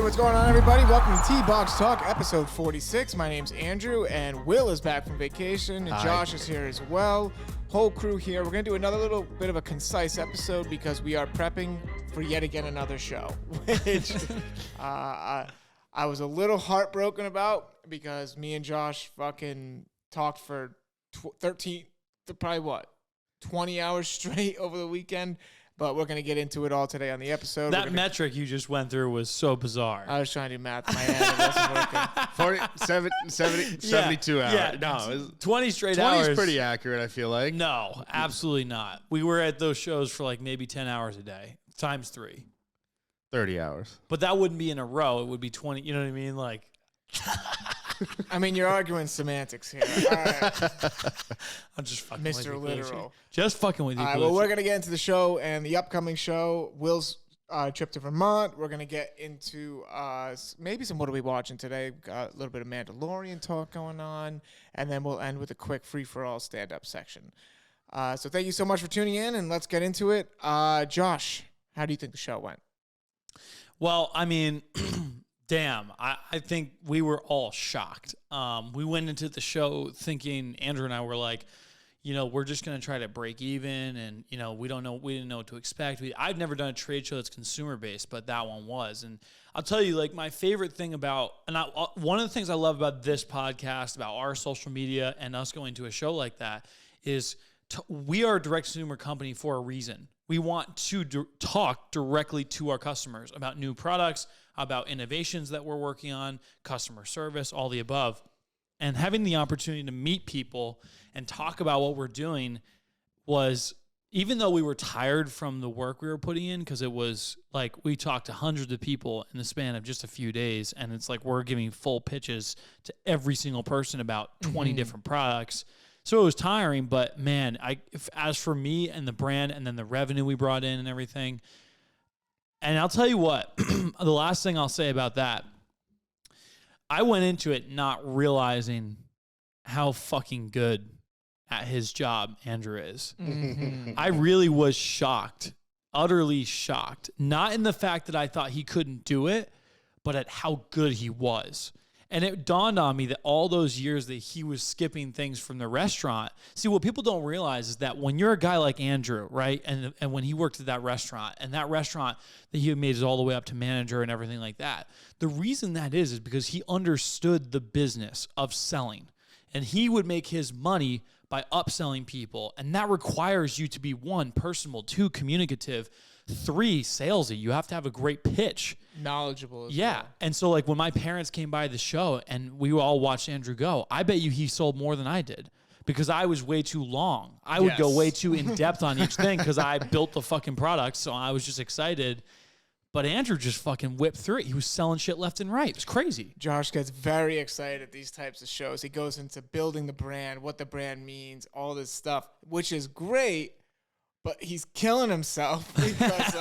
Hey, what's going on, everybody? Welcome to T-Box Talk, episode 46. My name's Andrew, and Will is back from vacation, and Josh is here as well. Whole crew here. We're going to do another little bit of a concise episode because we are prepping for yet again another show, which I was a little heartbroken about because me and Josh fucking talked for 20 hours straight over the weekend. But we're going to get into it all today on the episode. That metric you just went through was so bizarre. I was trying to do math in my head. It wasn't working. 72 hours. Yeah, No, it was, 20 straight 20 hours. is pretty accurate, I feel like. No, absolutely not. We were at those shows for like maybe 10 hours a day, times 3. 30 hours. But that wouldn't be in a row. It would be 20. You know what I mean? Like, I mean, you're arguing semantics here. All right. I'm just fucking Mr. with you, Literal. Gucci. Just fucking with you, All right, well, we're going to get into the show and the upcoming show. Will's trip to Vermont. We're going to get into maybe some what are we watching today. Got a little bit of Mandalorian talk going on. And then we'll end with a quick free-for-all stand-up section. So thank you so much for tuning in, and let's get into it. Josh, how do you think the show went? Well, I mean, damn, I think we were all shocked. We went into the show thinking, Andrew and I were like, you know, we're just going to try to break even, and, you know, we didn't know what to expect. I've never done a trade show that's consumer-based, but that one was. And I'll tell you, like, my favorite thing about, one of the things I love about this podcast, about our social media, and us going to a show like that is we are a direct-to-consumer company for a reason. We want to talk directly to our customers about new products, about innovations that we're working on, customer service, all the above. And having the opportunity to meet people and talk about what we're doing was, even though we were tired from the work we were putting in, because it was like we talked to hundreds of people in the span of just a few days, and it's like we're giving full pitches to every single person about 20 different products. So it was tiring, but man, as for me and the brand and then the revenue we brought in and everything, and I'll tell you what, the last thing I'll say about that, I went into it not realizing how fucking good at his job Andrew is. Mm-hmm. I really was shocked, utterly shocked. Not in the fact that I thought he couldn't do it, but at how good he was. And it dawned on me that all those years that he was skipping things from the restaurant. See, what people don't realize is that when you're a guy like Andrew, right, and when he worked at that restaurant, and that restaurant that he made it all the way up to manager and everything like that, the reason that is because he understood the business of selling. And he would make his money by upselling people. And that requires you to be, 1, personable, 2, communicative, 3, salesy. You have to have a great pitch. Knowledgeable as Yeah. well. And so, like, when my parents came by the show and we all watched Andrew go, I bet you he sold more than I did because I was way too long. I would go way too in depth on each thing because I built the fucking product. So I was just excited. But Andrew just fucking whipped through it. He was selling shit left and right. It was crazy. Josh gets very excited at these types of shows. He goes into building the brand, what the brand means, all this stuff, which is great. But he's killing himself because,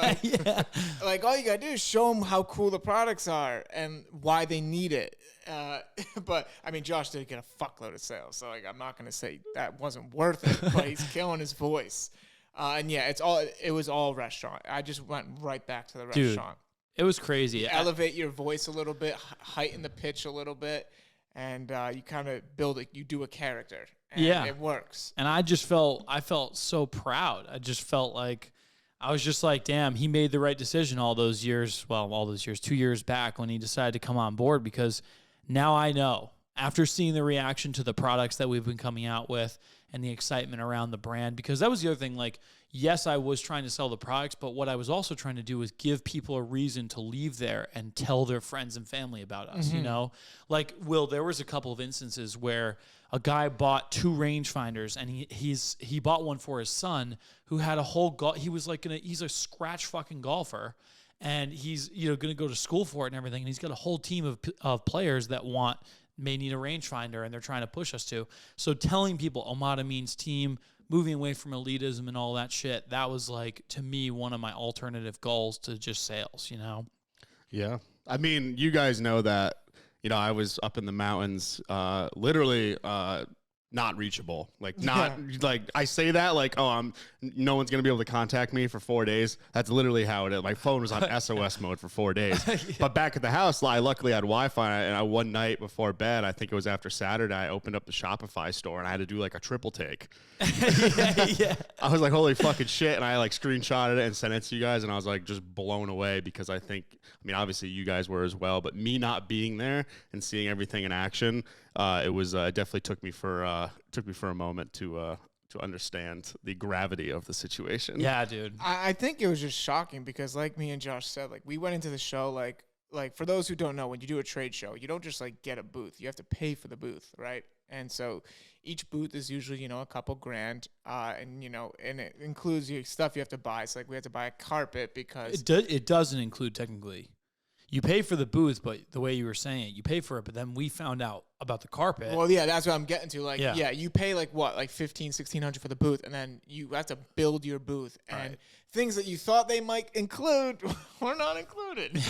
like, all you gotta do is show him how cool the products are and why they need it. But I mean, Josh did get a fuckload of sales, so like, I'm not gonna say that wasn't worth it. But he's killing his voice, and yeah, it was all restaurant. I just went right back to the restaurant. It was crazy. Elevate your voice a little bit, heighten the pitch a little bit, and you kind of build it. You do a character. And it works. And I felt so proud. I just felt like, I was just like, damn, he made the right decision all those years. Well, all those years, 2 years back when he decided to come on board, because now I know, after seeing the reaction to the products that we've been coming out with and the excitement around the brand, because that was the other thing, like, yes, I was trying to sell the products, but what I was also trying to do was give people a reason to leave there and tell their friends and family about us, you know? Like, Will, there was a couple of instances where a guy bought 2 rangefinders, and he bought one for his son who had a whole he's a scratch fucking golfer, and he's, you know, going to go to school for it and everything, and he's got a whole team of players that may need a rangefinder, and they're trying to push us to. So telling people OMADA means team, moving away from elitism and all that shit, that was, like, to me, one of my alternative goals to just sales, you know? Yeah. I mean, you guys know that, you know, I was up in the mountains, literally not reachable. Like not like I say that like, oh, no one's gonna be able to contact me for 4 days. That's literally how it is. My phone was on SOS mode for 4 days. But back at the house, I luckily had Wi-Fi, and I one night before bed, I think it was after Saturday, I opened up the Shopify store and I had to do like a triple take. Yeah. I was like, holy fucking shit. And I like screenshotted it and sent it to you guys. And I was like, just blown away because I mean, obviously you guys were as well, but me not being there and seeing everything in action, it was, it definitely took me for a moment to understand the gravity of the situation. Yeah, dude. I think it was just shocking because like me and Josh said, like we went into the show, like for those who don't know, when you do a trade show, you don't just like get a booth, you have to pay for the booth. Right. And so each booth is usually, a couple grand, and it includes stuff you have to buy. It's like we have to buy a carpet because it doesn't include technically. You pay for the booth, but the way you were saying it, you pay for it, but then we found out about the carpet. Well, yeah, that's what I'm getting to. Like, yeah you pay like what, like $1,500-$1,600 for the booth, and then you have to build your booth. And things that you thought they might include were not included.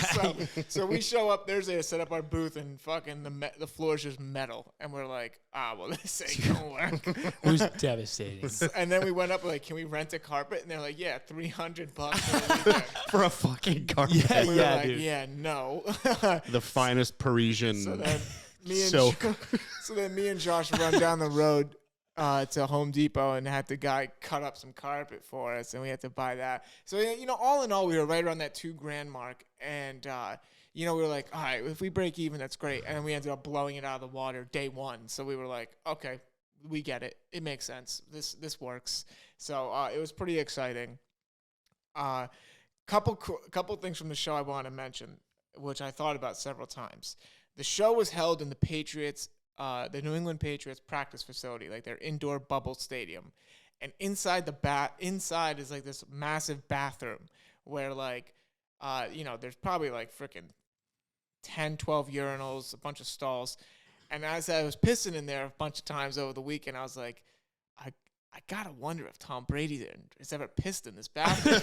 So we show up Thursday to set up our booth, and fucking the floor is just metal. And we're like, well, this ain't gonna work. It was devastating. And then we went up like, can we rent a carpet? And they're like, yeah, $300 for a weekend. For a fucking carpet. We were like, dude. yeah, no. The finest Parisian. So then Silk. me and Josh run down the road to Home Depot and had the guy cut up some carpet for us, and we had to buy that. So all in all, we were right around that $2,000 mark, and we were like, all right, if we break even, that's great. And then we ended up blowing it out of the water day one. So we were like, okay, we get it. It makes sense. This works. So it was pretty exciting. Couple things from the show I want to mention, which I thought about several times. The show was held in the Patriots, the New England Patriots practice facility, like their indoor bubble stadium. And inside is like this massive bathroom where like, there's probably like freaking 10, 12 urinals, a bunch of stalls. And as I was pissing in there a bunch of times over the weekend, I was like, I gotta wonder if Tom Brady has ever pissed in this bathroom.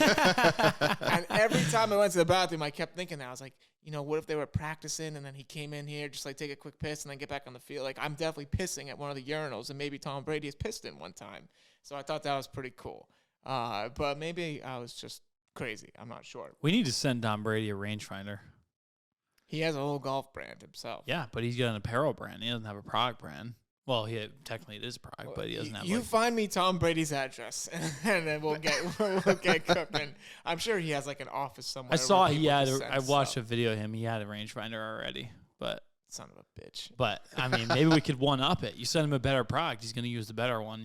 And every time I went to the bathroom, I kept thinking that. I was like, what if they were practicing and then he came in here, just like take a quick piss and then get back on the field? Like, I'm definitely pissing at one of the urinals, and maybe Tom Brady has pissed in one time. So I thought that was pretty cool. But maybe I was just crazy. I'm not sure. We need to send Tom Brady a rangefinder. He has a whole golf brand himself. Yeah, but he's got an apparel brand. He doesn't have a product brand. Well, technically it is a product, but he doesn't have. You find me Tom Brady's address, and then we'll get cooking. I'm sure he has like an office somewhere. I saw he had. I watched a video of him. He had a rangefinder already, but son of a bitch. But I mean, maybe we could one up it. You send him a better product, he's gonna use the better one.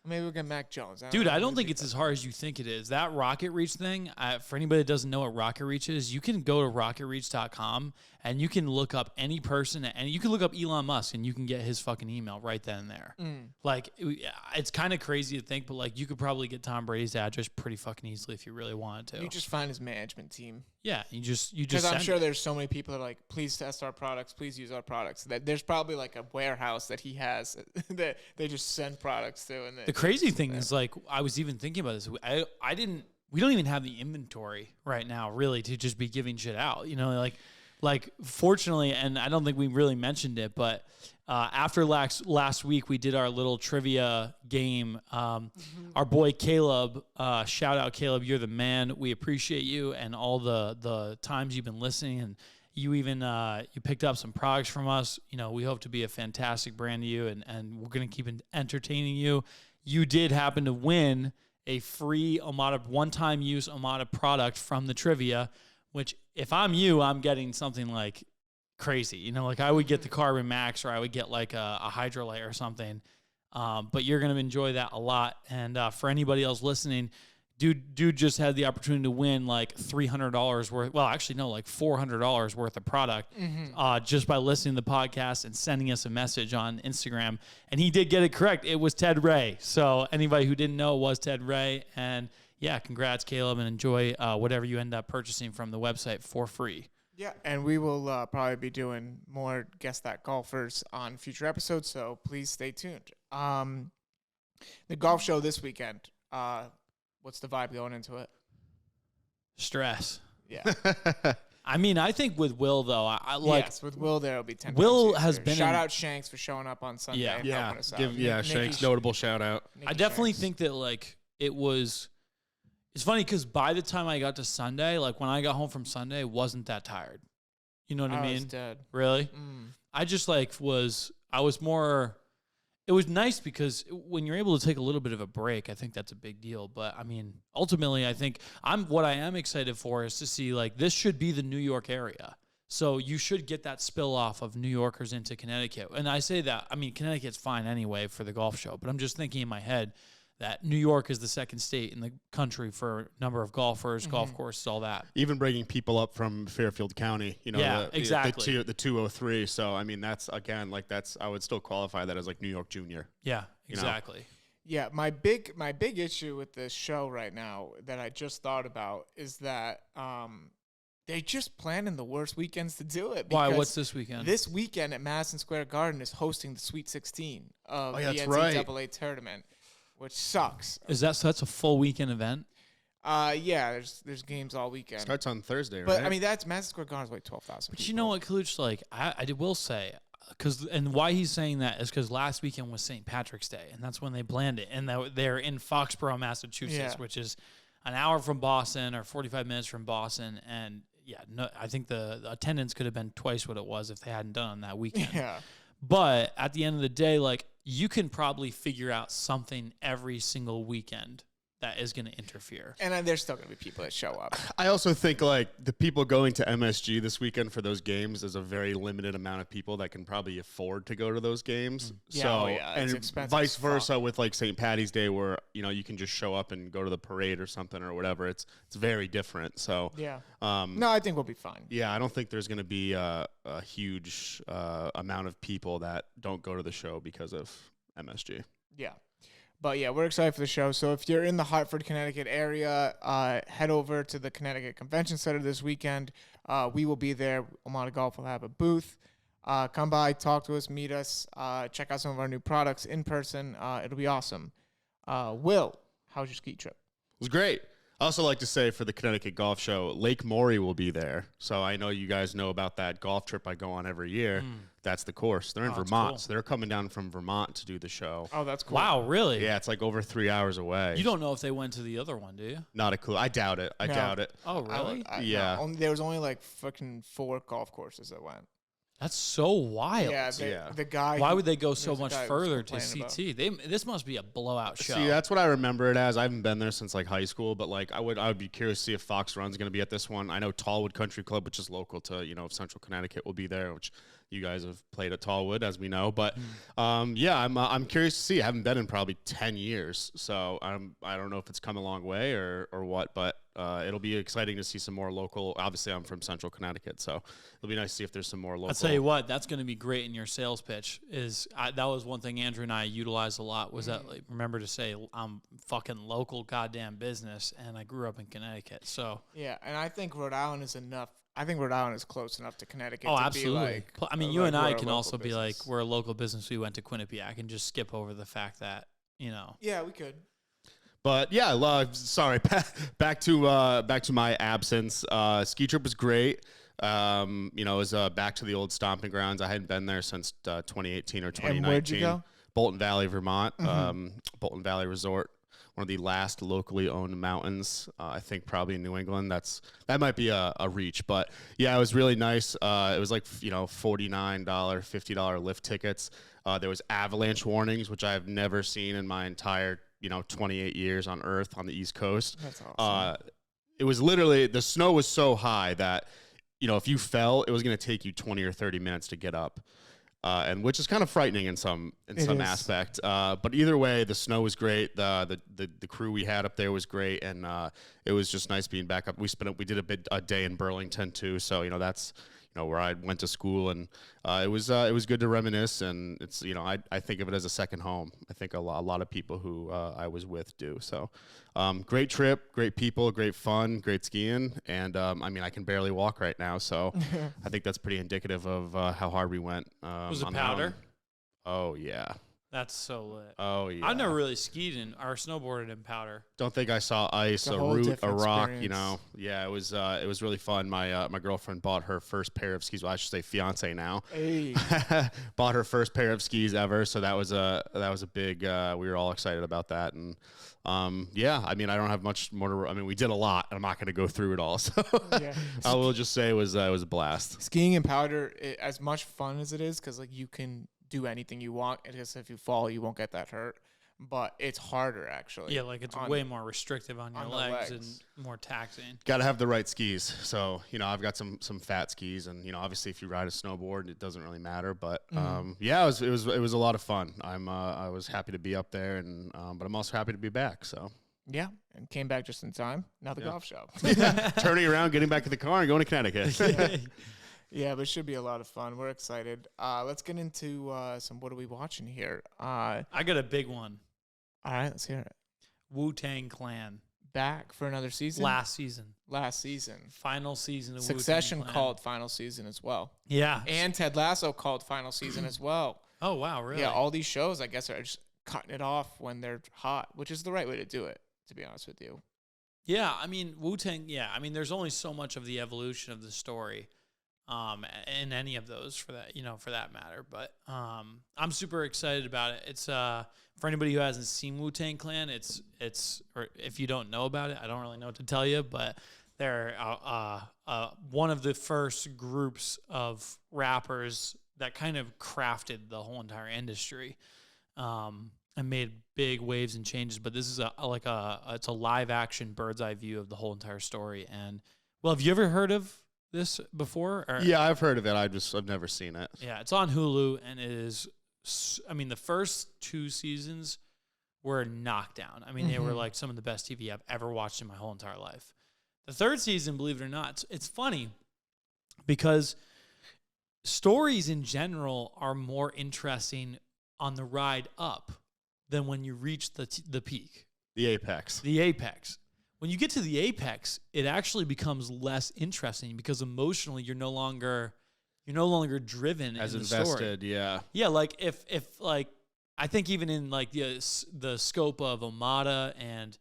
Maybe we'll get Mac Jones. Dude, I don't think it's as hard as you think it is. That Rocket Reach thing, for anybody that doesn't know what Rocket Reach is, you can go to rocketreach.com and you can look up any person, and you can look up Elon Musk and you can get his fucking email right then and there. Like, it's kind of crazy to think, but like, you could probably get Tom Brady's address pretty fucking easily if you really wanted to. You just find his management team. Yeah, you just because I'm sure there's so many people that are like, please test our products, please use our products. That there's probably like a warehouse that he has that they just send products to. And the crazy thing is, like, I was even thinking about this. We don't even have the inventory right now, really, to just be giving shit out. Like fortunately, and I don't think we really mentioned it, but after last week, we did our little trivia game. Our boy Caleb, shout out Caleb, you're the man. We appreciate you and all the times you've been listening, and you even you picked up some products from us. We hope to be a fantastic brand to you, and we're gonna keep entertaining you. You did happen to win a free OMADA one-time use OMADA product from the trivia, which if I'm you, I'm getting something like crazy. Like I would get the Carbon Max, or I would get like a Hydrolite or something. But you're going to enjoy that a lot. And for anybody else listening, dude just had the opportunity to win like $300 worth. Well, actually, no, like $400 worth of product just by listening to the podcast and sending us a message on Instagram. And he did get it correct. It was Ted Ray. So anybody who didn't know, it was Ted Ray. And yeah, congrats, Caleb, and enjoy whatever you end up purchasing from the website for free. Yeah, and we will probably be doing more Guess That Golfers on future episodes, so please stay tuned. The golf show this weekend, what's the vibe going into it? Stress. Yeah. I mean, I think with Will though, I like. Yes, with Will there will be 10. Will times has easier. been Shout in- out Shanks for showing up on Sunday. Yeah. And Yeah, helping us out. Shanks notable shout out. Nikki I definitely Shanks. think that like it was. It's funny because by the time I got to Sunday, like when I got home from Sunday, wasn't that tired. You know what I I mean? was dead. Really? Mm. I just like I was more. It was nice because when you're able to take a little bit of a break, I think that's a big deal. But I mean, ultimately, I think what I am excited for is to see like this should be the New York area. So you should get that spill off of New Yorkers into Connecticut. And I say that, I mean, Connecticut's fine anyway for the golf show, but I'm just thinking in my head that New York is the second state in the country for number of golfers, golf courses, all that. Even bringing people up from Fairfield County, Yeah, exactly. The 203. So I mean, that's again like I would still qualify that as like New York Junior. Yeah, You know? exactly. Yeah, my big issue with this show right now that I just thought about is that they're just planning the worst weekends to do it. Why? because What's this weekend? This weekend at Madison Square Garden is hosting the Sweet 16 of the that's NCAA tournament, which sucks. So that's a full weekend event? Yeah, there's games all weekend. Starts on Thursday, right? But I mean, that's Madison Square Garden is like 12,000. But you know what, Kaluch, like, I will say, and why he's saying that is because last weekend was St. Patrick's Day, and that's when they planned it. And they're in Foxborough, Massachusetts, which is an hour from Boston or 45 minutes from Boston. And yeah, no, I think the attendance could have been twice what it was if they hadn't done it on that weekend. Yeah. But at the end of the day, like, you can probably figure out something every single weekend that is going to interfere. And then there's still going to be people that show up. I also think like the people going to MSG this weekend for those games is a very limited amount of people that can probably afford to go to those games. Yeah, So it's and expensive vice as versa with like St. Patty's Day where you can just show up and go to the parade or something or whatever. It's very different. So Yeah. No, I think we'll be fine. yeah, I don't think there's going to be a huge amount of people that don't go to the show because of MSG. Yeah. But yeah, we're excited for the show. So if you're in the Hartford, Connecticut area, head over to the Connecticut Convention Center this weekend. We will be there. OMADA Golf will have a booth. Come by, talk to us, meet us, check out some of our new products in person. It'll be awesome. Will, how's your ski trip? It was great. I also like to say for the Connecticut Golf Show, Lake Maury will be there. So I know you guys know about that golf trip I go on every year. That's the course. They're in Vermont. Cool. So they're coming down from Vermont to do the show. Oh, that's cool. Wow, really? Yeah, it's like over 3 hours away. You don't know if they went to the other one, do you? Not a clue. I doubt it. I No. doubt it. Oh, really? Yeah. No, there was only like fucking 4 golf courses that went. That's so wild. Yeah, the guy. Why would they go so there's a much guy who was further to complaining CT? This must be a blowout show. See, that's what I remember it as. I haven't been there since like high school, but like I would be curious to see if Fox Run's going to be at this one. I know Tallwood Country Club, which is local to Central Connecticut, will be there, which you guys have played at Tallwood, as we know. But yeah, I'm curious to see. I haven't been in probably 10 years, so I don't know if it's come a long way or what, but it'll be exciting to see some more local. Obviously, I'm from Central Connecticut, so it'll be nice to see if there's some more local. I'll tell you what, that's going to be great in your sales pitch. That was one thing Andrew and I utilized a lot was that remember to say I'm fucking local goddamn business, and I grew up in Connecticut. So Yeah, and I think Rhode Island is enough. I think Rhode Island is close enough to Connecticut. oh, to absolutely. Be like, I mean, you like and we're I a can local also be like business. we're a local business. We went to Quinnipiac and just skip over the fact that Yeah, we could. But yeah, sorry. Back to my absence. Ski trip was great. It was back to the old stomping grounds. I hadn't been there since 2018 or 2019. And where'd you go? Bolton Valley, Vermont. Bolton Valley Resort, one of the last locally owned mountains. I think probably in New England. That might be a reach, but yeah, it was really nice. It was like $49, $50 lift tickets. There was avalanche warnings, which I have never seen in my entire 28 years on Earth on the East Coast. That's awesome. It was literally, the snow was so high that if you fell, it was going to take you 20 or 30 minutes to get up. And which is kind of frightening in some aspect. But either way, the snow was great. The crew we had up there was great, and it was just nice being back up. We did a day in Burlington too, so that's where I went to school, and it was good to reminisce. And it's I think of it as a second home. I think a lot of people who I was with do. So great trip, great people, great fun, great skiing, and I can barely walk right now, so I think that's pretty indicative of how hard we went. was it on powder? the mountain. Oh yeah. That's so lit. Oh yeah. I've never really skied or snowboarded in powder. Don't think I saw ice, a whole root, a different rock. experience. You know, yeah, it was really fun. My girlfriend bought her first pair of skis. Well, I should say fiance now. Hey. Bought her first pair of skis ever. So that was a big. We were all excited about that. And yeah, I mean, I don't have much more to. I mean, we did a lot. I'm not going to go through it all. So Yeah. I will just say it was a blast. Skiing in powder, as much fun as it is, because like you can do anything you want. I guess if you fall, you won't get that hurt. But it's harder, actually. Yeah, like it's way more restrictive on your legs and more taxing. Got to have the right skis. So, you know, I've got some fat skis, and, you know, obviously if you ride a snowboard, it doesn't really matter. But yeah, it was a lot of fun. I was happy to be up there, and but I'm also happy to be back. So Yeah, and came back just in time. Now the golf show. turning around, getting back in the car, and going to Connecticut. Yeah, but it should be a lot of fun. We're excited. Let's get into some what are we watching here? I got a big one. All right, let's hear it. Wu-Tang Clan. Back for another season? Last season. Final season of Succession Wu-Tang Clan. called final season as well. Yeah. And Ted Lasso called final season as well. Oh, wow, really? Yeah, all these shows, I guess, are just cutting it off when they're hot, which is the right way to do it, to be honest with you. Yeah, I mean, Wu-Tang, I mean, there's only so much of the evolution of the story in any of those for that matter. But I'm super excited about it. It's for anybody who hasn't seen Wu-Tang Clan, it's or if you don't know about it, I don't really know what to tell you, but they're one of the first groups of rappers that kind of crafted the whole entire industry and made big waves and changes. But this is it's a live action bird's eye view of the whole entire story. And well, have you ever heard of this before? Or? Yeah, I've heard of it. I've never seen it. Yeah, it's on Hulu, and it is. I mean, the first 2 seasons were a knockdown. I mean, they were like some of the best TV I've ever watched in my whole entire life. The 3rd season, believe it or not, it's funny because stories in general are more interesting on the ride up than when you reach the peak. The apex. The apex. When you get to the apex, it actually becomes less interesting because emotionally you're no longer driven As in the invested, story. yeah. Yeah, like if like I think even in like the scope of OMADA and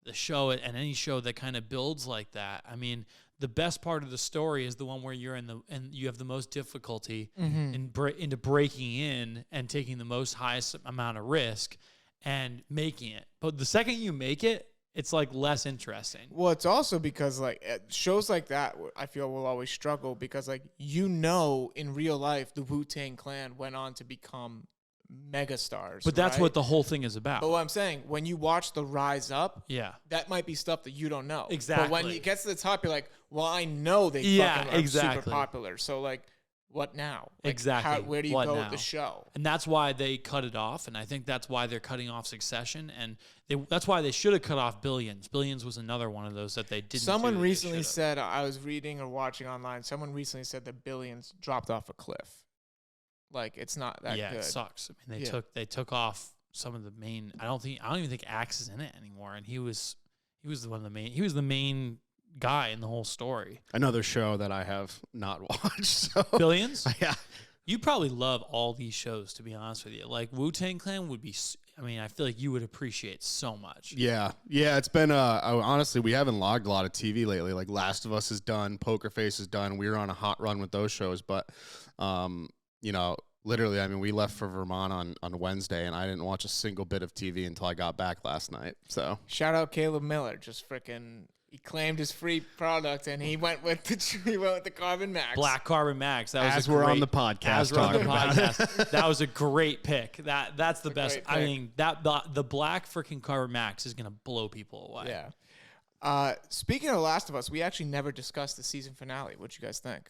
the show and any show that kind of builds like that, I mean, the best part of the story is the one where you're and you have the most difficulty into breaking in and taking the most highest amount of risk and making it. But the second you make it, it's like less interesting. Well, it's also because like shows like that, I feel will always struggle because like in real life, the Wu-Tang Clan went on to become megastars. But that's right? what the whole thing is about. But what I'm saying, when you watch the rise up, Yeah. that might be stuff that you don't know. Exactly. But when it gets to the top, you're like, well, I know they fucking are super popular. So like, what now? Like, Exactly. where do you What go now? with the show? And that's why they cut it off, and I think that's why they're cutting off Succession, and that's why they should have cut off Billions. Billions was another one of those that they didn't. Someone do that they recently should've. said, I was reading or watching online, someone recently said that Billions dropped off a cliff. Like, it's not that Yeah, good. it sucks. I mean, Yeah. they took off some of the main. I don't even think Axe is in it anymore, and he was one of the main. He was the main guy in the whole story. Another show that I have not watched. So. Billions. Yeah. You probably love all these shows, to be honest with you. Like Wu-Tang Clan would be. I mean, I feel like you would appreciate so much. Yeah. It's been honestly, we haven't logged a lot of TV lately. Like Last of Us is done, Poker Face is done. We were on a hot run with those shows, but you know, literally, I mean, we left for Vermont on Wednesday, and I didn't watch a single bit of TV until I got back last night. So Shout out Caleb Miller, just freaking. He claimed his free product, and he went with the Carbon Max. Black Carbon Max. That was as a we're great, on the podcast as we're on the talking about podcast. That was a great pick. That's the best. great I pick. mean, the black freaking Carbon Max is gonna blow people away. Yeah. Speaking of Last of Us, we actually never discussed the season finale. What you guys think?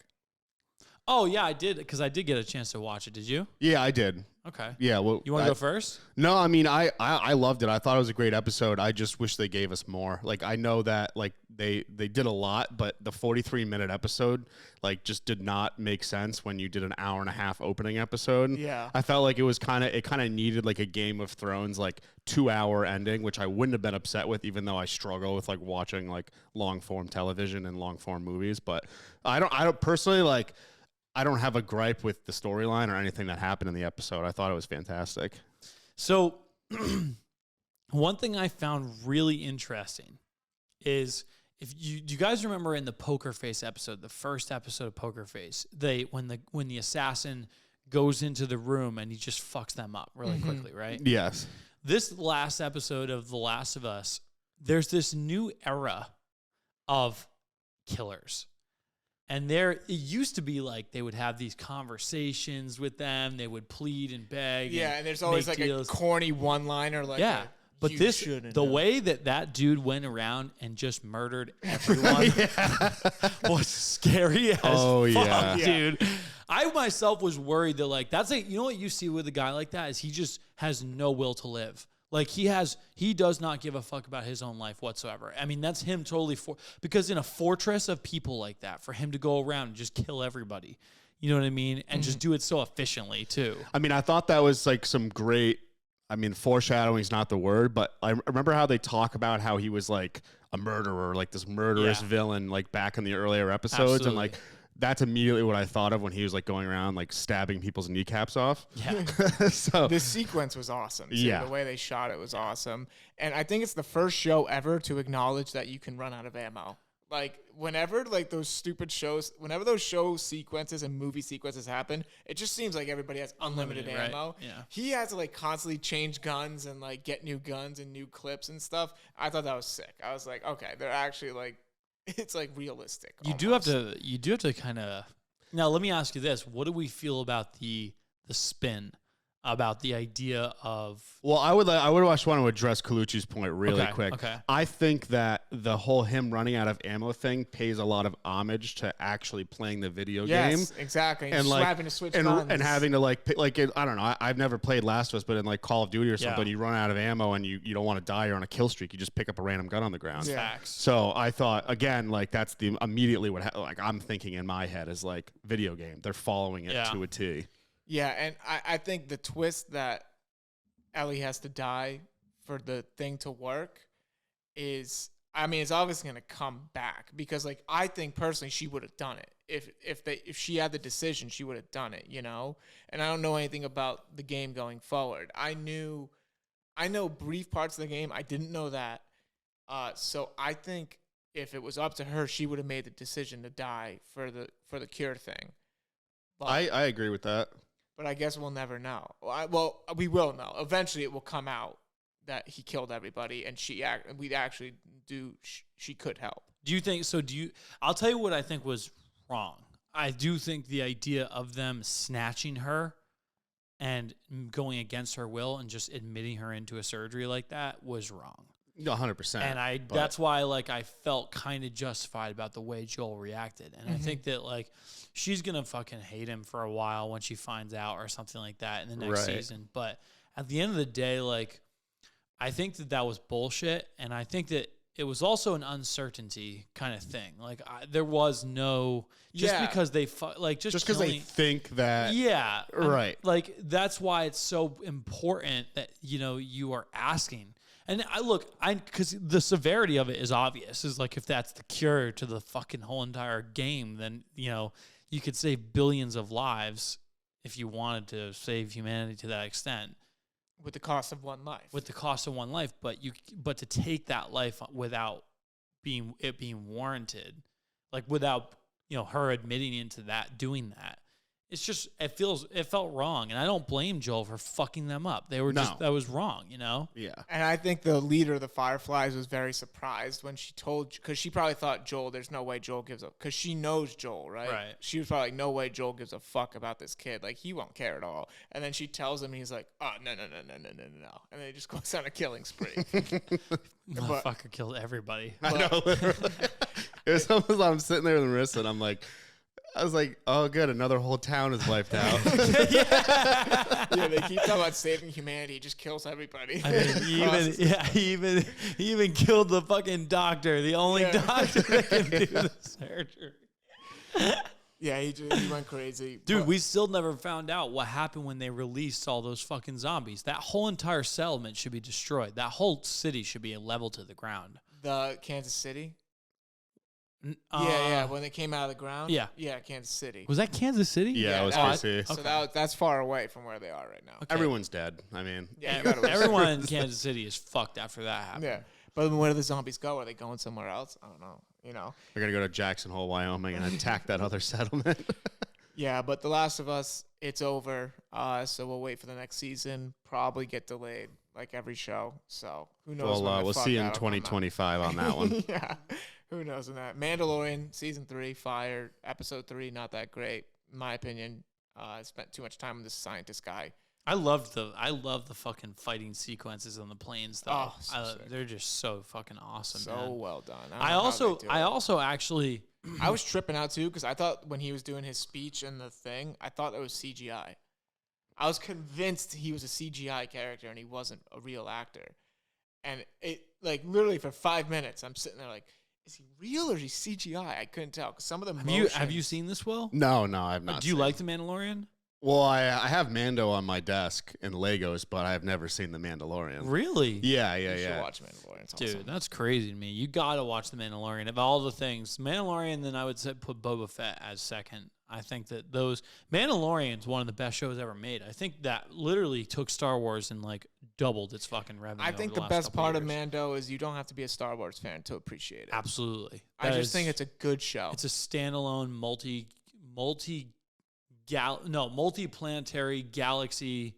Oh yeah, I did because I did get a chance to watch it. Did you? yeah, I did. Okay. Yeah. Well, You want to go first? No, I mean, I loved it. I thought it was a great episode. I just wish they gave us more. Like, I know that like they did a lot, but the 43-minute episode like just did not make sense when you did an hour and a half opening episode. Yeah. I felt like it kind of needed like a Game of Thrones like 2-hour ending, which I wouldn't have been upset with, even though I struggle with like watching like long form television and long form movies. But I don't personally like. I don't have a gripe with the storyline or anything that happened in the episode. I thought it was fantastic. So one thing I found really interesting is if you guys remember in the Poker Face episode, the first episode of Poker Face, when the assassin goes into the room and he just fucks them up really quickly, right? Yes. This last episode of The Last of Us, there's this new era of killers. And it used to be like they would have these conversations with them. They would plead and beg. Yeah, and there's always like deals. a corny one-liner. Like, but the way that dude went around and just murdered everyone was scary as fuck, dude. I myself was worried that like that's like, you know what you see with a guy like that is he just has no will to live. Like he does not give a fuck about his own life whatsoever. I mean, that's him totally because in a fortress of people like that, for him to go around and just kill everybody, you know what I mean? And just do it so efficiently too. I mean, I thought that was like some great, I mean, foreshadowing is not the word, but I remember how they talk about how he was like a murderer, like this murderous villain, like back in the earlier episodes. Absolutely. And like, that's immediately what I thought of when he was like going around like stabbing people's kneecaps off. Yeah. So this sequence was awesome. Too. Yeah. The way they shot it was awesome. And I think it's the first show ever to acknowledge that you can run out of ammo. Like whenever like those stupid shows, whenever those show sequences and movie sequences happen, it just seems like everybody has unlimited ammo. Right? Yeah. He has to like constantly change guns and like get new guns and new clips and stuff. I thought that was sick. I was like, okay, they're actually like, it's like realistic. You do have to kind of. Now, let me ask you this: what do we feel about the spin about the idea of? Well, I would just want to address Colucci's point really quick. Okay. I think that the whole him running out of ammo thing pays a lot of homage to actually playing the video game. Yes, exactly. And like having to switch and guns. having to like I don't know. I've never played Last of Us, but in like Call of Duty or something, you run out of ammo and you don't want to die. You're on a kill streak. You just pick up a random gun on the ground. Yeah. Facts. So I thought again, like that's the immediately what like I'm thinking in my head is like video game. They're following it to a T. Yeah, and I think the twist that Ellie has to die for the thing to work is, I mean, it's obviously going to come back because, like, I think personally she would have done it if she had the decision, she would have done it, you know. And I don't know anything about the game going forward. I know brief parts of the game. I didn't know that. So I think if it was up to her, she would have made the decision to die for the cure thing. But, I agree with that. But I guess we'll never know. Well, we will know. Eventually, it will come out that he killed everybody, and she could help. Do you think so? I'll tell you what I think was wrong. I do think the idea of them snatching her and going against her will and just admitting her into a surgery like that was wrong. 100%. And that's why like I felt kind of justified about the way Joel reacted. And I think that like she's going to fucking hate him for a while when she finds out or something like that in the next season. But at the end of the day, like I think that was bullshit. And I think that it was also an uncertainty kind of thing. Like there was no, because they just because they think that. Yeah. Right. Like that's why it's so important that, you are asking. And because the severity of it is obvious. Is like if that's the cure to the fucking whole entire game, then you could save billions of lives if you wanted to save humanity to that extent. With the cost of one life. But to take that life without being warranted, like without her admitting into that, doing that. It's just it felt wrong, and I don't blame Joel for fucking them up. That was wrong, Yeah. And I think the leader of the Fireflies was very surprised when she told, because she probably thought there's no way Joel gives a, because she knows Joel, right? Right. She was probably like, no way Joel gives a fuck about this kid. Like he won't care at all. And then she tells him, and he's like, oh no. And then he just goes on a killing spree. Motherfucker killed everybody. I know. It was almost like I'm sitting there with Marissa, and I was like, oh, good. Another whole town is wiped out. Yeah, they keep talking about saving humanity. He just kills everybody. I mean, he even killed the fucking doctor, the only doctor that can do the surgery. Yeah, he went crazy. Dude, we still never found out what happened when they released all those fucking zombies. That whole entire settlement should be destroyed. That whole city should be leveled to the ground. The Kansas City? Yeah. When they came out of the ground. Yeah. Yeah, Kansas City. Was that Kansas City? Yeah, it was that- Kansas City. So that's far away from where they are right now. Okay. Everyone's dead. I mean, Yeah, you gotta Everyone in Kansas City is fucked after that happened. Yeah. But where do the zombies go? Are they going somewhere else? I don't know. You know. they're gonna go to Jackson Hole, Wyoming, and attack that other settlement. Yeah, but The Last of Us, it's over. So we'll wait for the next season. Probably get delayed, like every show. So who knows? Well, when the we'll fuck see you in that'll come out. 2025 on that one. Yeah, who knows on that? Mandalorian season 3, fire. Episode 3, not that great, in my opinion. I spent too much time with this scientist guy. I love the fucking fighting sequences on the planes though. Oh, so sick. They're just so fucking awesome. So man. well done. I also actually I was tripping out too because I thought when he was doing his speech and the thing, I thought it was CGI. I was convinced he was a CGI character and he wasn't a real actor. And it like literally for 5 minutes, I'm sitting there like, is he real or is he CGI? I couldn't tell because some of the have you seen this, Will? No, I've not. Do you seen like it. The Mandalorian? Well, I have Mando on my desk in Legos, but I have never seen The Mandalorian. Really? Yeah. You should watch Mandalorian. It's Dude, awesome. that's crazy to me. You gotta watch The Mandalorian. Of all the things, Mandalorian, then I would say put Boba Fett as second. I think that Mandalorian's one of the best shows ever made. I think that literally took Star Wars and like doubled its fucking revenue. I think over the last best couple part of years. Mando is you don't have to be a Star Wars fan to appreciate it. Absolutely. I That just think is- it's a good show. It's a standalone multi-planetary galaxy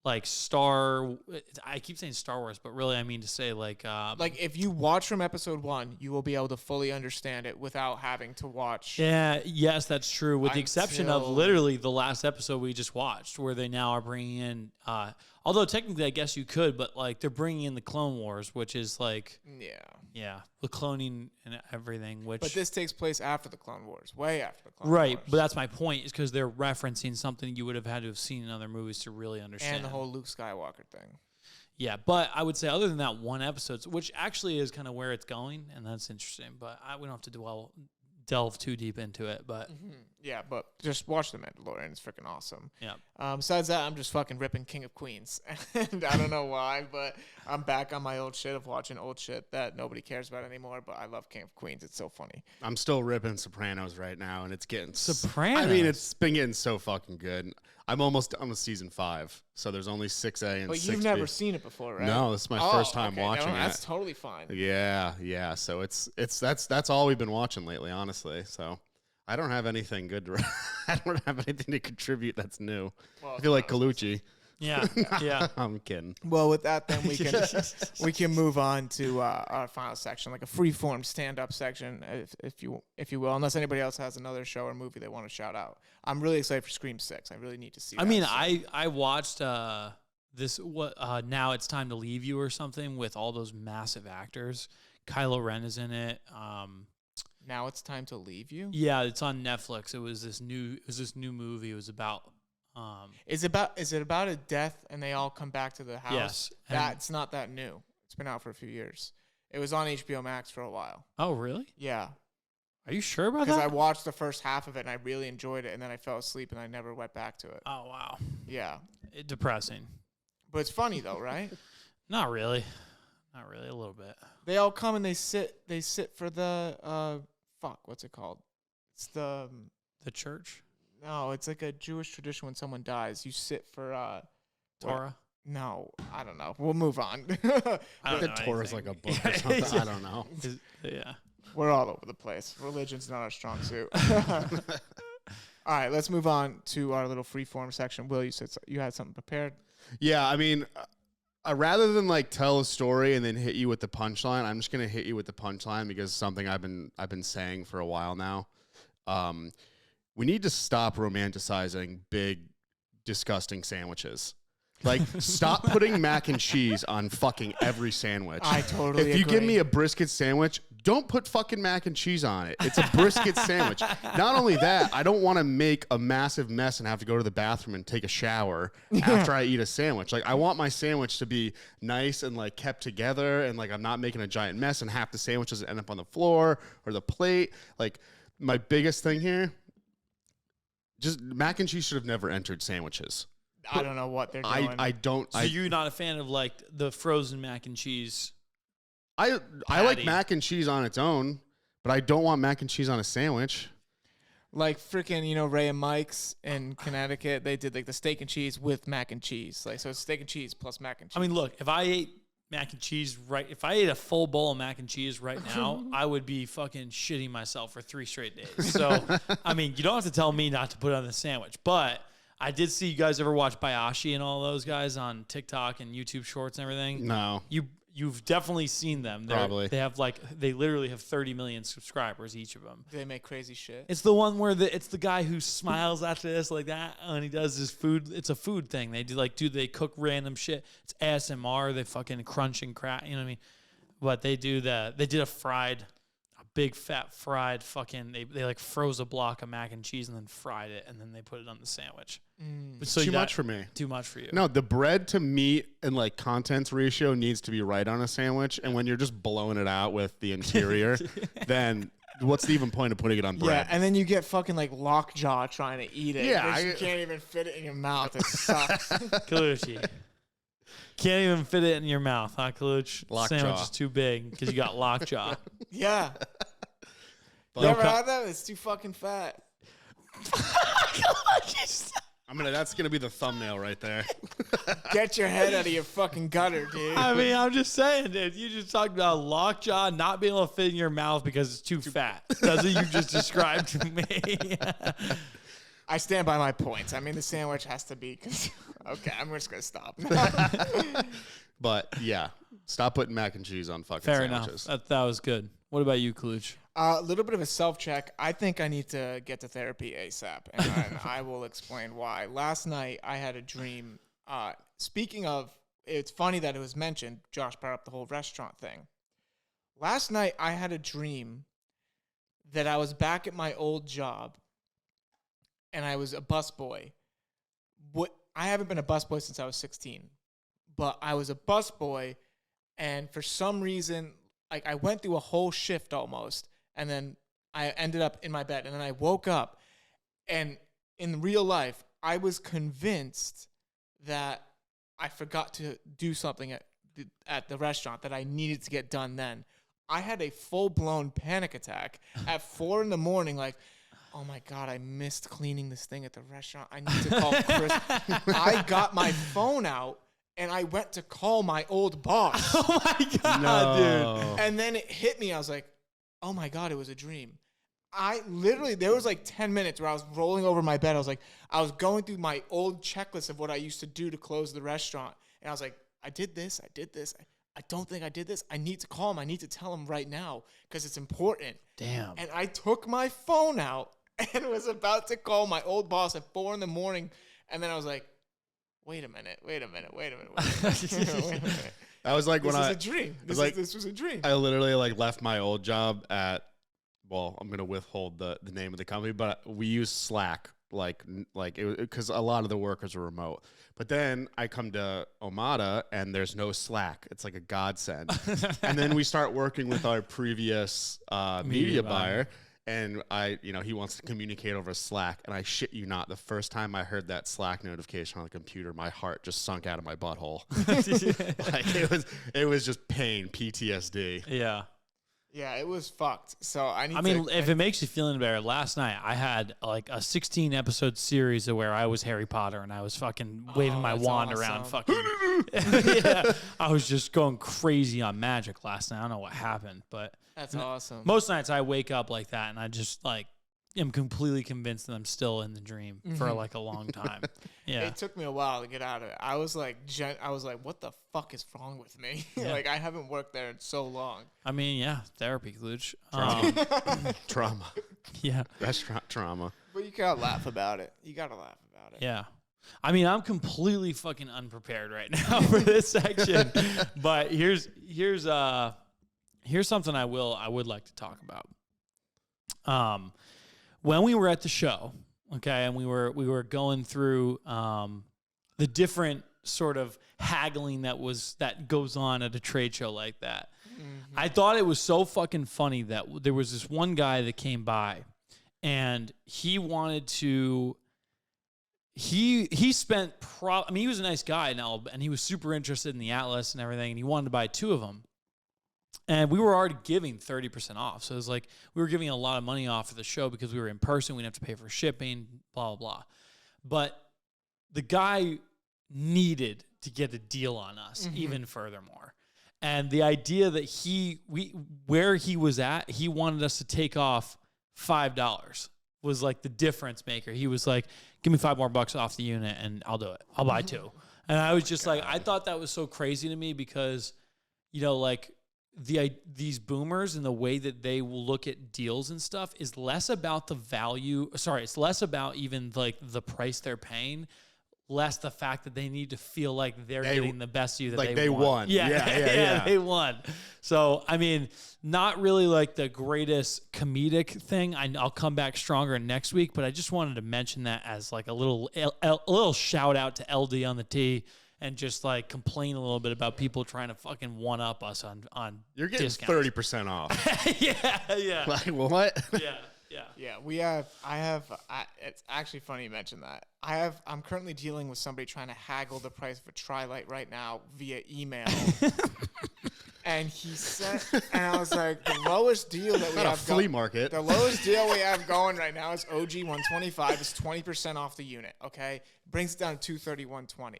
like star. I keep saying Star Wars, but really I mean to say like if you watch from episode 1, you will be able to fully understand it without having to watch. yeah, yes, that's true. With the exception of Until- literally the last episode we just watched, where they now are bringing in. Although technically, I guess you could, but like they're bringing in the Clone Wars, which is like Yeah. the cloning and everything. Which But this takes place after the Clone Wars, way after the Clone right, Wars. but that's my point. Is because they're referencing something you would have had to have seen in other movies to really understand. And the whole Luke Skywalker thing. Yeah, but I would say other than that one episode, which actually is kind of where it's going, and that's interesting. But we don't have to delve too deep into it. But Yeah, but just watch The Mandalorian. It's freaking awesome. yeah, Besides that, I'm just fucking ripping King of Queens. And I don't know why, but I'm back on my old shit of watching old shit that nobody cares about anymore. But I love King of Queens. It's so funny. I'm still ripping Sopranos right now, and it's getting Sopranos? I mean, it's been getting so fucking good. I'm almost done with season 5, so there's only 6A and But 6B. you've never seen it before, right? No, this is my first time watching it. That's totally fine. Yeah. So that's all we've been watching lately, honestly. So I don't have anything good to. I don't have anything to contribute that's new. Well, I feel like Colucci. yeah, yeah. I'm kidding. Well, with that, then we can move on to our final section, like a free-form stand-up section, if you will. Unless anybody else has another show or movie they want to shout out. I'm really excited for Scream 6. I really need to see. I that, mean, so. I watched this. Now It's Time to Leave You or something with all those massive actors. Kylo Ren is in it. Now It's Time to Leave You. Yeah, it's on Netflix. It was this new movie. It was about. Is it about a death and they all come back to the house? Yes, and- That's not that new. It's been out for a few years. It was on HBO Max for a while. Oh, really? Yeah, Are you sure about because that? I watched the first half of it and I really enjoyed it, and then I fell asleep and I never went back to it. Oh, wow. Yeah, Depressing. but it's funny though, right? Not really. Not really. A little bit. They all come and they sit for the what's it called? It's the The church. no, it's like a Jewish tradition when someone dies. You sit for Torah. No, I don't know. We'll move on. I don't The know Torah's like anything. a book or something. I don't know. Yeah. We're all over the place. Religion's not our strong suit. All right, let's move on to our little freeform section. Will, you said you had something prepared? Yeah, I mean, rather than like tell a story and then hit you with the punchline, I'm just gonna hit you with the punchline because it's something I've been saying for a while now. We need to stop romanticizing big, disgusting sandwiches. Like, stop putting mac and cheese on fucking every sandwich. I totally If you give agree. me a brisket sandwich, don't put fucking mac and cheese on it. It's a brisket sandwich. Not only that, I don't want to make a massive mess and have to go to the bathroom and take a shower after I eat a sandwich. Like, I want my sandwich to be nice and like kept together, and like I'm not making a giant mess and half the sandwich doesn't end up on the floor or the plate. Like, my biggest thing here, just mac and cheese should have never entered sandwiches. I don't know what they're doing. I don't. So you're not a fan of like the frozen mac and cheese? I like patty. mac and cheese on its own, But I don't want mac and cheese on a sandwich. Like freaking, you know, Ray and Mike's in Connecticut, they did like the steak and cheese with mac and cheese. Like, so it's steak and cheese plus mac and cheese. I mean, look, if I ate mac and cheese if I ate a full bowl of mac and cheese right now, I would be fucking shitting myself for 3 straight days. So, I mean, you don't have to tell me not to put it on the sandwich, but I did see you guys ever watch Bayashi and all those guys on TikTok and YouTube Shorts and everything. No. You've definitely seen them. Probably. They literally have 30 million subscribers, each of them. They make crazy shit. It's the one where it's the guy who smiles after this like that, and he does his food. It's a food thing. They they cook random shit. It's ASMR. They fucking crunch and crack. You know what I mean? But they did a big fat fried fucking. They like froze a block of mac and cheese and then fried it, and then they put it on the sandwich. So too much for me. Too much for you. No, the bread to meat and like contents ratio needs to be right on a sandwich. And when you're just blowing it out with the interior, then what's the even point of putting it on bread? Yeah, and then you get fucking like lockjaw trying to eat it. Yeah, you can't even fit it in your mouth. It sucks. Kaluchi. Can't even fit it in your mouth, huh, Kaluch? Lockjaw. Sandwich is too big because you got lockjaw. Yeah. You ever had that? It's too fucking fat. That's gonna be the thumbnail right there. Get your head out of your fucking gutter, dude. I mean, I'm just saying, dude. You just talked about lockjaw not being able to fit in your mouth because it's too fat. That's what you just described to me. I stand by my points. I mean, the sandwich has to be. Okay, I'm just gonna stop. But yeah, stop putting mac and cheese on fucking Fair sandwiches. enough. That was good. What about you, Kaluch? A little bit of a self-check. I think I need to get to therapy ASAP, and I will explain why. Last night, I had a dream. Speaking of, it's funny that it was mentioned. Josh brought up the whole restaurant thing. Last night, I had a dream that I was back at my old job, and I was a busboy. I haven't been a busboy since I was 16, but I was a busboy, and for some reason, like I went through a whole shift almost, and then I ended up in my bed, and then I woke up, and in real life, I was convinced that I forgot to do something at the restaurant that I needed to get done then. I had a full-blown panic attack at 4 a.m, like, oh my God, I missed cleaning this thing at the restaurant. I need to call Chris. I got my phone out, and I went to call my old boss. Oh my God, dude. And then it hit me. I was like, oh my God, it was a dream. There was like 10 minutes where I was rolling over my bed. I was going through my old checklist of what I used to do to close the restaurant. And I was like, I did this. I don't think I did this. I need to call him. I need to tell him right now because it's important. Damn. And I took my phone out and was about to call my old boss at 4 a.m. And then I was like, wait a minute. That was like this was a dream. This was a dream. I literally like left my old job at, well, I'm gonna withhold the name of the company, but we use Slack like it because a lot of the workers are remote. But then I come to OMADA and there's no Slack. It's like a godsend. And then we start working with our previous media buyer. And he wants to communicate over Slack. And I shit you not, the first time I heard that Slack notification on the computer, my heart just sunk out of my butthole. Like it was just pain, PTSD. Yeah. Yeah, it was fucked. So if it makes you feel any better, last night I had like a 16 episode series where I was Harry Potter and I was fucking waving my wand around fucking. Yeah. I was just going crazy on magic last night. I don't know what happened, but that's awesome. Most nights I wake up like that and I just like am completely convinced that I'm still in the dream for like a long time. Yeah. It took me a while to get out of it. I was like, what the fuck is wrong with me? Yeah. Like, I haven't worked there in so long. I mean, yeah, therapy, Kluch. Trauma. Yeah. Restaurant trauma. But you gotta laugh about it. Yeah. I mean, I'm completely fucking unprepared right now for this section. But here's something I would like to talk about. When we were at the show, okay, and we were going through the different sort of haggling that goes on at a trade show like that. Mm-hmm. I thought it was so fucking funny that there was this one guy that came by, and he wanted to. He spent he was a nice guy and he was super interested in the Atlas and everything, and he wanted to buy 2 of them. And we were already giving 30% off. So it was like we were giving a lot of money off for the show because we were in person. We didn't have to pay for shipping, blah, blah, blah. But the guy needed to get a deal on us, even furthermore. And the idea that where he was at, he wanted us to take off $5 was like the difference maker. He was like, give me $5 more off the unit and I'll do it. I'll buy 2. And I was just like, I thought that was so crazy to me because, you know, like these boomers and the way that they will look at deals and stuff is less about the value. Sorry, it's less about even like the price they're paying, less the fact that they need to feel like they're getting the best view that like they want. won. Yeah, they won. So, I mean, not really like the greatest comedic thing. I'll come back stronger next week, but I just wanted to mention that as like a little shout out to LD on the tee and just like complain a little bit about people trying to fucking one up us on You're getting discounts. 30% off. Yeah. Like what? Yeah. It's actually funny you mentioned that. I'm currently dealing with somebody trying to haggle the price of a tri-light right now via email. And he said, and I was like, the lowest deal that we have flea market. The lowest deal we have going right now is OG 125. It's 20% off the unit. Okay, brings it down to 231.20.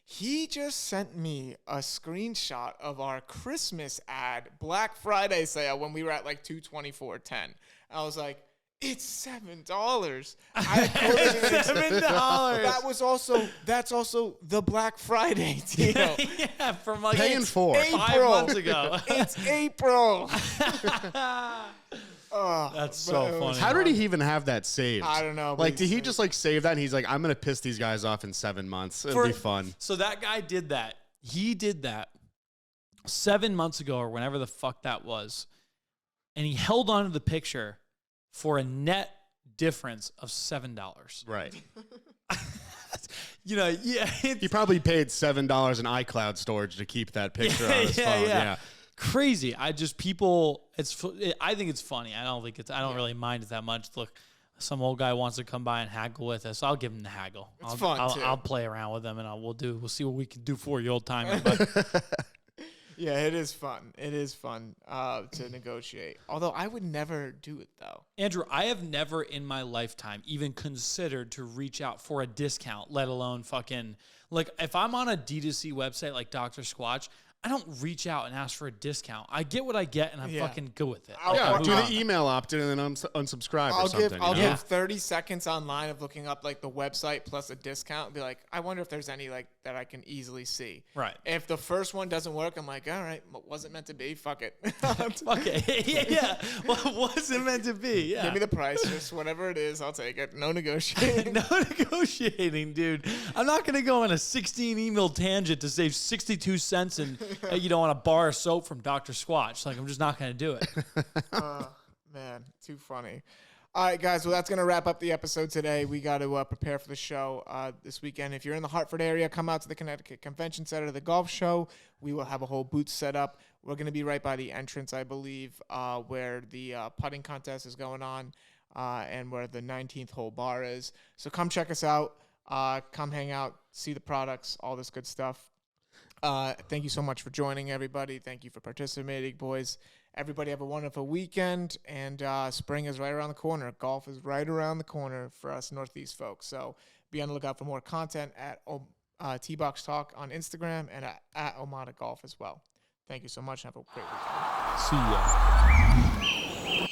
He just sent me a screenshot of our Christmas ad, Black Friday sale, when we were at like 224.10. I was like, it's $7. I quoted $7. That's also the Black Friday deal. Yeah, from like paying for 5 months ago. It's April. That's so funny. How did he even have that saved? I don't know. Like, did he just like save that? And he's like, I'm gonna piss these guys off in 7 months. It'll be fun. So that guy did that. He did that 7 months ago or whenever the fuck that was, and he held on to the picture for a net difference of $7. Right. You know, yeah. He probably paid $7 in iCloud storage to keep that picture on his phone. Yeah. Crazy. I think it's funny. I don't really mind it that much. Look, some old guy wants to come by and haggle with us. I'll give him the haggle. It's fun too. I'll play around with him and we'll see what we can do for you, old timer. But yeah, it is fun. It is fun to negotiate. Although I would never do it though. Andrew, I have never in my lifetime even considered to reach out for a discount, let alone fucking like if I'm on a D2C website like Dr. Squatch, I don't reach out and ask for a discount. I get what I get, and I fucking go with it. Do the email opt-in and then unsubscribe or something. I'll give 30 seconds online of looking up like the website plus a discount and be like, I wonder if there's any like that I can easily see. Right. If the first one doesn't work, I'm like, all right, wasn't meant to be. Fuck it. Fuck it. Yeah. What wasn't meant to be? Yeah. Give me the price, just whatever it is, I'll take it. No negotiating. No negotiating, dude. I'm not gonna go on a 16 email tangent to save 62 cents and on a bar of soap from Dr. Squatch. Like, I'm just not going to do it. Man, too funny. All right, guys. Well, that's going to wrap up the episode today. We got to prepare for the show this weekend. If you're in the Hartford area, come out to the Connecticut Convention Center to the golf show. We will have a whole booth set up. We're going to be right by the entrance, I believe, where the putting contest is going on and where the 19th hole bar is. So come check us out. Come hang out, see the products, all this good stuff. Thank you so much for joining, everybody. Thank you for participating, boys. Everybody have a wonderful weekend, and spring is right around the corner. Golf is right around the corner for us Northeast folks. So be on the lookout for more content at T-Box Talk on Instagram and at OMADA Golf as well. Thank you so much. Have a great weekend. See ya.